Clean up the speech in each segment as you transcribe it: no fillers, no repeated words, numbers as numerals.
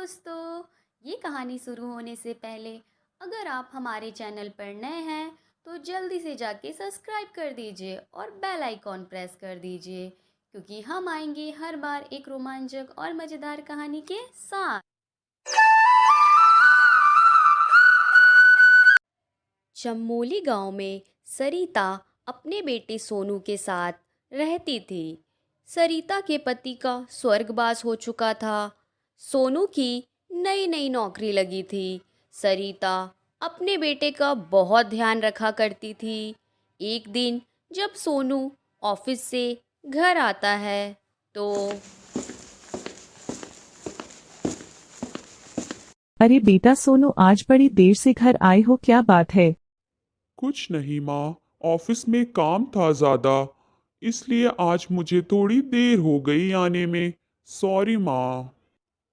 दोस्तों, ये कहानी शुरू होने से पहले अगर आप हमारे चैनल पर नए हैं तो जल्दी से जाके सब्सक्राइब कर दीजिए और बेल आइकॉन प्रेस कर दीजिए क्योंकि हम आएंगे हर बार एक रोमांचक और मज़ेदार कहानी के साथ। चमोली गांव में सरिता अपने बेटे सोनू के साथ रहती थी। सरिता के पति का स्वर्गवास हो चुका था। सोनू की नई नई नौकरी लगी थी। सरिता अपने बेटे का बहुत ध्यान रखा करती थी। एक दिन जब सोनू ऑफिस से घर आता है तो अरे बेटा सोनू, आज बड़ी देर से घर आए हो, क्या बात है? कुछ नहीं माँ। ऑफिस में काम था ज़्यादा, इसलिए आज मुझे थोड़ी देर हो गई आने में। सॉरी माँ।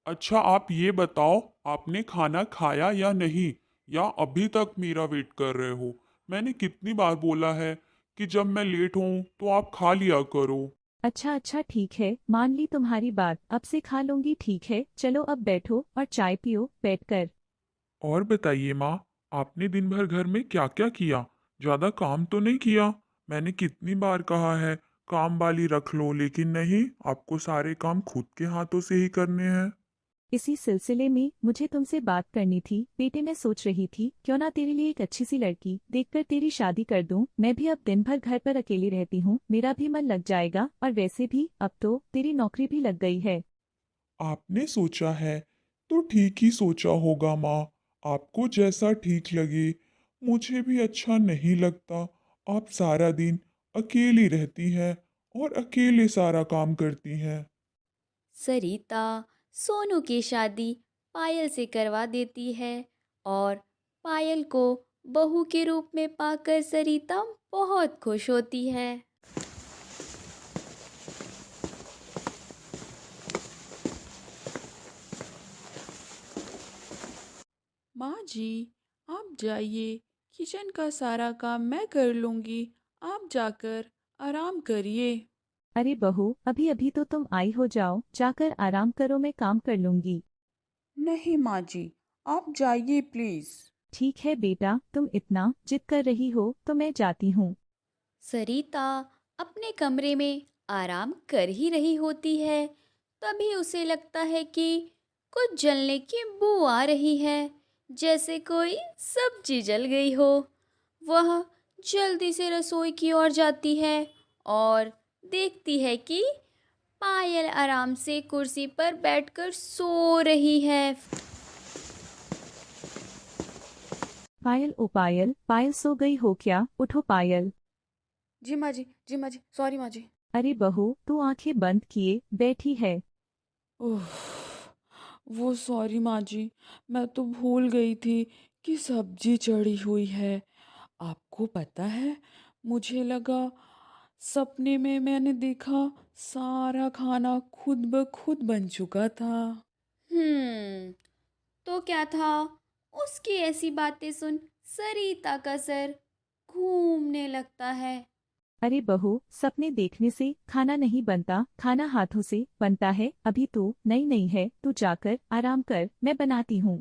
अच्छा आप ये बताओ, आपने खाना खाया या नहीं, या अभी तक मेरा वेट कर रहे हो? मैंने कितनी बार बोला है कि जब मैं लेट हूँ तो आप खा लिया करो। अच्छा अच्छा, ठीक है, मान ली तुम्हारी बात, अब से खा लूंगी। ठीक है, चलो अब बैठो और चाय पियो बैठकर। और बताइए माँ, आपने दिन भर घर में क्या क्या किया? ज़्यादा काम तो नहीं किया? मैंने कितनी बार कहा है काम वाली रख लो, लेकिन नहीं, आपको सारे काम खुद के हाथों से ही करने हैं। इसी सिलसिले में मुझे तुमसे बात करनी थी बेटे। मैं सोच रही थी क्यों ना तेरे लिए एक अच्छी सी लड़की देखकर तेरी शादी कर दूं। मैं भी अब दिन भर घर पर अकेली रहती हूँ, मेरा भी मन लग जाएगा, और वैसे भी अब तो तेरी नौकरी भी लग गई है। आपने सोचा है तो ठीक ही सोचा होगा माँ। आपको जैसा ठीक लगे। मुझे भी अच्छा नहीं लगता आप सारा दिन अकेली रहती हैं और अकेले सारा काम करती हैं। सरिता सोनू की शादी पायल से करवा देती है और पायल को बहू के रूप में पाकर सरिता बहुत खुश होती है। माँ जी, आप जाइए, किचन का सारा काम मैं कर लूँगी। आप जाकर आराम करिए। अरे बहू, अभी अभी तो तुम आई हो, जाओ जाकर आराम करो, मैं काम कर लूंगी। नहीं माँ जी, आप जाइए प्लीज़। ठीक है बेटा, तुम इतना जिद कर रही हो तो मैं जाती हूँ। सरिता अपने कमरे में आराम कर ही रही होती है, तभी उसे लगता है कि कुछ जलने की बू आ रही है, जैसे कोई सब्जी जल गई हो। वह जल्दी से रसोई की ओर जाती है और देखती है कि पायल आराम से कुर्सी पर बैठकर सो रही है। पायल, ओ पायल, पायल सो गई हो क्या? उठो पायल। जी माँ जी, जी माँ जी, सॉरी माँ जी। अरे बहू, तू आंखें बंद किए बैठी है? ओह, वो सॉरी माँ जी, मैं तो भूल गई थी कि सब्जी चढ़ी हुई है। आपको पता है, मुझे लगा सपने में मैंने देखा सारा खाना खुद ब खुद बन चुका था। तो क्या था? उसकी ऐसी बातें सुन सरिता का सर घूमने लगता है। अरे बहू, सपने देखने से खाना नहीं बनता, खाना हाथों से बनता है। अभी तो नई नई है, तू जाकर आराम कर, मैं बनाती हूँ।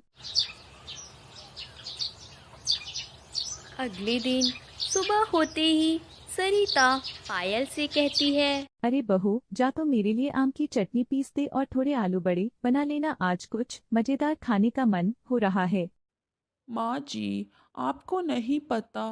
अगले दिन सुबह होते ही सरिता पायल से कहती है। अरे बहू, जा तो मेरे लिए आम की चटनी पीस दे और थोड़े आलू बड़े बना लेना, आज कुछ मजेदार खाने का मन हो रहा है। माँ जी, आपको नहीं पता,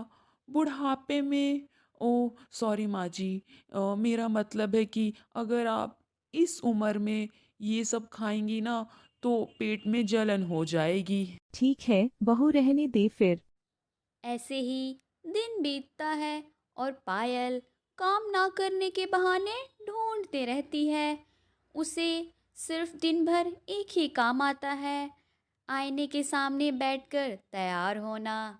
बुढ़ापे में, ओ सॉरी माँ जी, मेरा मतलब है कि अगर आप इस उम्र में ये सब खाएंगी ना तो पेट में जलन हो जाएगी। ठीक है बहू, रहने दे फिर। ऐसे ही दिन बीतता है और पायल काम ना करने के बहाने ढूंढते रहती है। उसे सिर्फ दिन भर एक ही काम आता है, आईने के सामने बैठकर तैयार होना,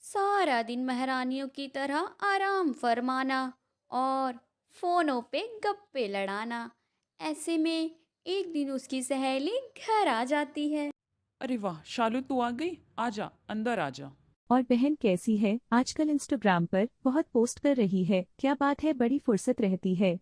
सारा दिन महारानियों की तरह आराम फरमाना और फोनों पे गप्पे लड़ाना। ऐसे में एक दिन उसकी सहेली घर आ जाती है। अरे वाह शालू, तू आ गई, आजा अंदर आजा। और बहन कैसी है? आजकल इंस्टाग्राम पर बहुत पोस्ट कर रही है, क्या बात है, बड़ी फुर्सत रहती है।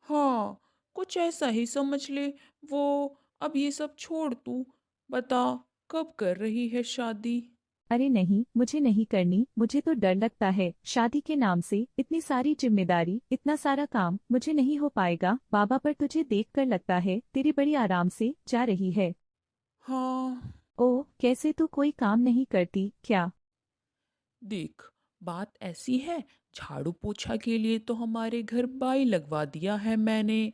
हाँ, कुछ ऐसा ही समझ ले। वो अब ये सब छोड़ तू, बता, कब कर रही है शादी? अरे नहीं, मुझे नहीं करनी। मुझे तो डर लगता है शादी के नाम से। इतनी सारी जिम्मेदारी, इतना सारा काम, मुझे नहीं हो पाएगा बाबा। पर तुझे देख कर लगता है तेरी बड़ी आराम से जा रही है। हाँ, ओह, कैसे तू कोई काम नहीं करती क्या? देख, बात ऐसी है, झाड़ू पोछा के लिए तो हमारे घर बाई लगवा दिया है मैंने,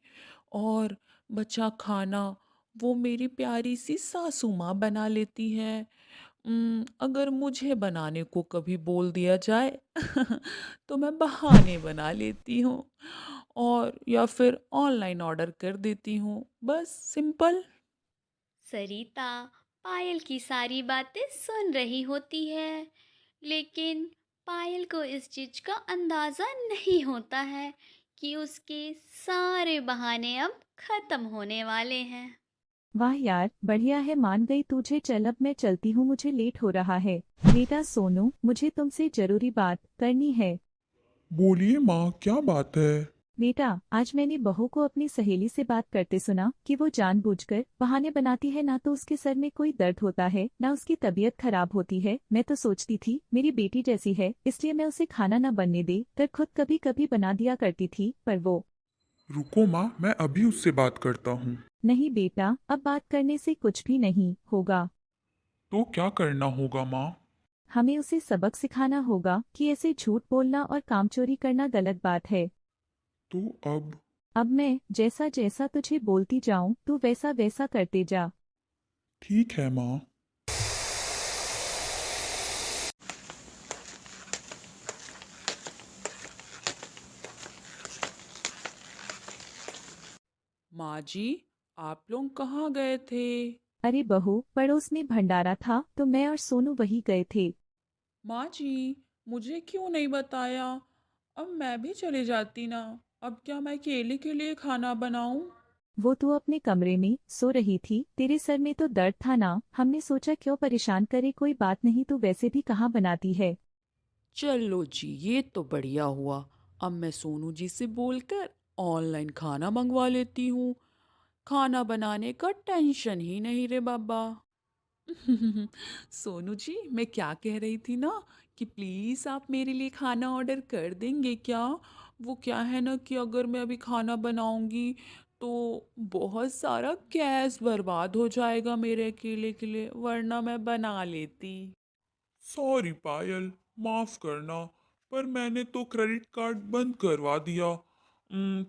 और बचा खाना वो मेरी प्यारी सी सासू माँ बना लेती है। अगर मुझे बनाने को कभी बोल दिया जाए तो मैं बहाने बना लेती हूँ, और या फिर ऑनलाइन ऑर्डर कर देती हूँ, बस सिंपल। सरिता पायल की सारी बातें सुन रही होती है, लेकिन पायल को इस चीज का अंदाजा नहीं होता है कि उसके सारे बहाने अब खत्म होने वाले हैं। वाह यार, बढ़िया है, मान गई तुझे। चल अब मैं चलती हूँ, मुझे लेट हो रहा है। बेटा सोनू, मुझे तुमसे जरूरी बात करनी है। बोलिए माँ, क्या बात है? बेटा, आज मैंने बहू को अपनी सहेली से बात करते सुना कि वो जानबूझकर बहाने बनाती है। ना तो उसके सर में कोई दर्द होता है, ना उसकी तबीयत खराब होती है। मैं तो सोचती थी मेरी बेटी जैसी है, इसलिए मैं उसे खाना न बनने दे कर खुद कभी कभी बना दिया करती थी। पर वो रुको माँ, मैं अभी उससे बात करता हूँ। नहीं बेटा, अब बात करने से कुछ भी नहीं होगा। तो क्या करना होगा माँ? हमें उसे सबक सिखाना होगा कि ऐसे झूठ बोलना और काम चोरी करना गलत बात है। तो अब? अब मैं जैसा जैसा तुझे बोलती जाऊं तू वैसा वैसा करते जा। ठीक है माँ। माँ जी, आप लोग कहाँ गए थे? अरे बहू, पड़ोस में भंडारा था तो मैं और सोनू वही गए थे। माँ जी, मुझे क्यों नहीं बताया? अब मैं भी चले जाती ना। अब क्या मैं अकेले के लिए खाना बनाऊं? वो तू अपने कमरे में सो रही थी, तेरे सर में तो दर्द था ना। हमने सोचा क्यों परेशान करे, कोई बात नहीं, तू वैसे भी कहाँ बनाती है। चलो जी, ये तो बढ़िया हुआ। अब मैं सोनू जी से बोलकर ऑनलाइन खाना मंगवा लेती हूँ। खाना बनाने का टेंशन ही नहीं रे बाबा। सोनू जी, मैं क्या कह रही थी ना, कि प्लीज़ आप मेरे लिए खाना ऑर्डर कर देंगे क्या? वो क्या है ना, कि अगर मैं अभी खाना बनाऊंगी तो बहुत सारा गैस बर्बाद हो जाएगा मेरे अकेले के लिए, वरना मैं बना लेती। सॉरी पायल, माफ करना, पर मैंने तो क्रेडिट कार्ड बंद करवा दिया।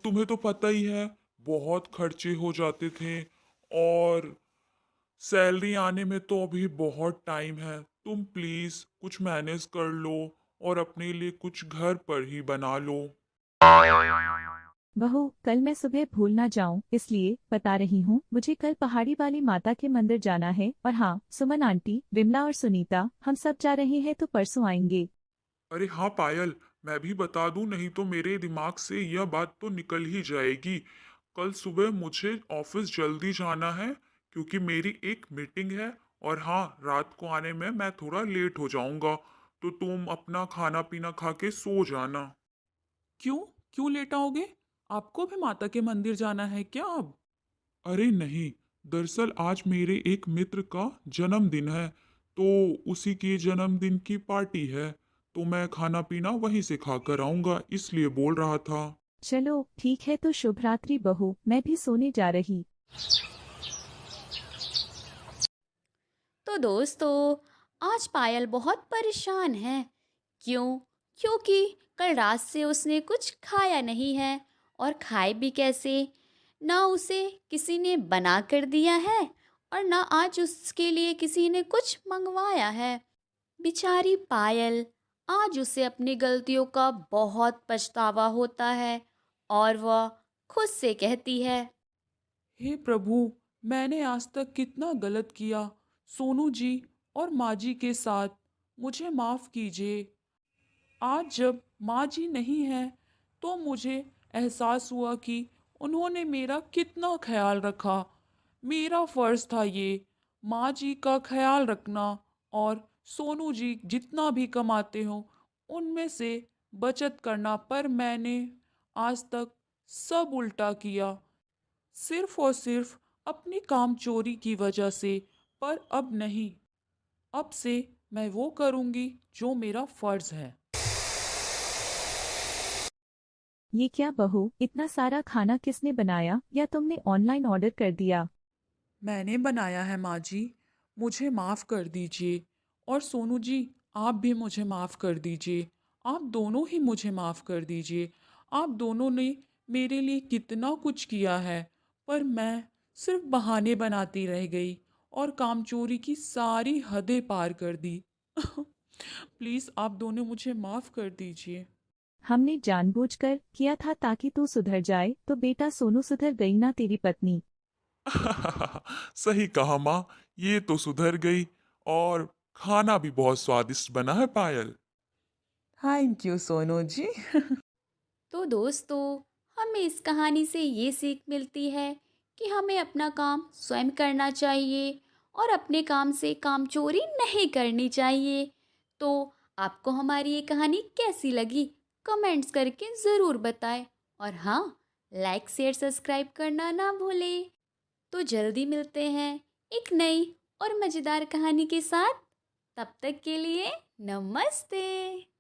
तुम्हें तो पता ही है, बहुत खर्चे हो जाते थे, और सैलरी आने में तो अभी बहुत टाइम है। तुम प्लीज कुछ मैनेज कर लो और अपने लिए कुछ घर पर ही बना लो। बहू, कल मैं सुबह भूल ना जाऊं इसलिए बता रही हूँ। मुझे कल पहाड़ी वाली माता के मंदिर जाना है। और हाँ, सुमन आंटी, विमला और सुनीता, हम सब जा रहे हैं तो परसों आएंगे। अरे हाँ पायल, मैं भी बता दूं, नहीं तो मेरे दिमाग से यह बात तो निकल ही जाएगी। कल सुबह मुझे ऑफिस जल्दी जाना है, क्योंकि मेरी एक मीटिंग है। और हाँ, रात को आने में मैं थोड़ा लेट हो जाऊंगा, तो तुम अपना खाना पीना खा के सो जाना। क्यों? क्यों लेट आओगे? आपको भी माता के मंदिर जाना है क्या अब? अरे नहीं, दरअसल आज मेरे एक मित्र का जन्मदिन है, तो उसी के जन्मदिन की पार्टी है। तो मैं खाना पीना वहीं से खा कर आऊंगा, इसलिए बोल रहा था। चलो ठीक है, तो शुभ रात्रि बहू, मैं भी सोने जा रही। तो दोस्तों, आज पायल बहुत परेशान है। क्यों? क्योंकि कल रात से उसने कुछ खाया नहीं है, और खाए भी कैसे? ना उसे किसी ने बना कर दिया है, और ना आज उसके लिए किसी ने कुछ मंगवाया है। बेचारी पायल, आज उसे अपनी गलतियों का बहुत पछतावा होता है, और वह खुद से कहती है। हे प्रभु, मैंने आज तक कितना गलत किया सोनू जी और माँ जी के साथ। मुझे माफ़ कीजिए। आज जब माँ जी नहीं हैं तो मुझे एहसास हुआ कि उन्होंने मेरा कितना ख्याल रखा। मेरा फ़र्ज़ था ये माँ जी का ख्याल रखना, और सोनू जी जितना भी कमाते हो उनमें से बचत करना, पर मैंने आज तक सब उल्टा किया। सिर्फ और सिर्फ अपनी कामचोरी की वजह से पर अब नहीं। अब से मैं वो करूँगी जो मेरा फ़र्ज़ है। ये क्या बहू, इतना सारा खाना किसने बनाया या तुमने ऑनलाइन ऑर्डर कर दिया? मैंने बनाया है माँ जी, मुझे माफ़ कर दीजिए। और सोनू जी, आप भी मुझे माफ़ कर दीजिए। आप दोनों ही मुझे माफ़ कर दीजिए। आप दोनों ने मेरे लिए कितना कुछ किया है, पर मैं सिर्फ बहाने बनाती रह गई और कामचोरी की सारी हदें पार कर दी। प्लीज़ आप दोनों मुझे माफ़ कर दीजिए। हमने जानबूझकर किया था ताकि तू सुधर जाए, तो बेटा सोनू सुधर गई ना तेरी पत्नी। सही कहा माँ, ये तो सुधर गई। और खाना भी बहुत स्वादिष्ट बना है पायल। Thank you Sonu ji. तो दोस्तों, हमें इस कहानी से ये सीख मिलती है कि हमें अपना काम स्वयं करना चाहिए और अपने काम से कामचोरी नहीं करनी चाहिए। तो आपको हमारी ये कहानी कैसी लगी? कमेंट्स करके ज़रूर बताएं। और हाँ, लाइक शेयर सब्सक्राइब करना ना भूलें। तो जल्दी मिलते हैं एक नई और मज़ेदार कहानी के साथ। तब तक के लिए नमस्ते।